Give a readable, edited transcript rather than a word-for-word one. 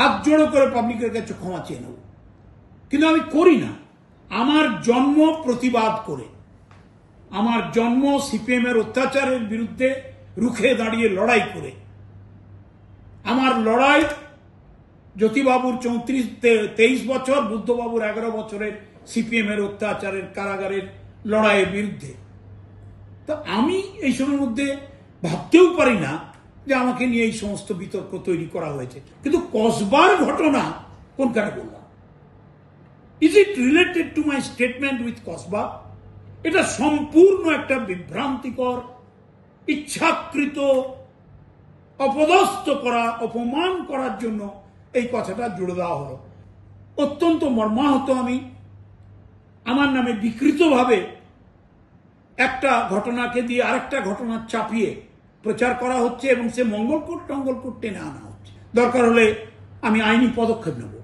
হাত জোড়ো করে পাবলিকের কাছে ক্ষমা চেয়ে নেব, কিন্তু আমি করি না। আমার জন্ম প্রতিবাদ করে, আমার জন্ম সিপিএম এর অত্যাচারের বিরুদ্ধে রুখে দাঁড়িয়ে লড়াই করে। আমার লড়াই জ্যোতিবাবুর 23 বছর, বুদ্ধবাবুর 11 বছরের সিপিএম এর অত্যাচারের কারাগারের লড়াইয়ের বিরুদ্ধে। তো আমি এই সময়ের মধ্যে ভাবতেও পারি না যে আমাকে নিয়ে এই সমস্ত বিতর্ক তৈরি করা হয়েছে। কিন্তু কসবার ঘটনা কোনখানে বললাম? Is it related to my statement with Kasba? এটা সম্পূর্ণ একটা বিভ্রান্তিকর, ইচ্ছাকৃত অপদস্থ করা, অপমান করার জন্য এই কথাটা জুড়ে দেওয়া হলো। অত্যন্ত মর্মাহত আমি। আমার নামে বিকৃতভাবে একটা ঘটনাকে দিয়ে আরেকটা ঘটনা চাপিয়ে প্রচার করা হচ্ছে এবং সে মঙ্গলকোট টেনে আনা হচ্ছে। দরকার হলে আমি আইনি পদক্ষেপ নেব।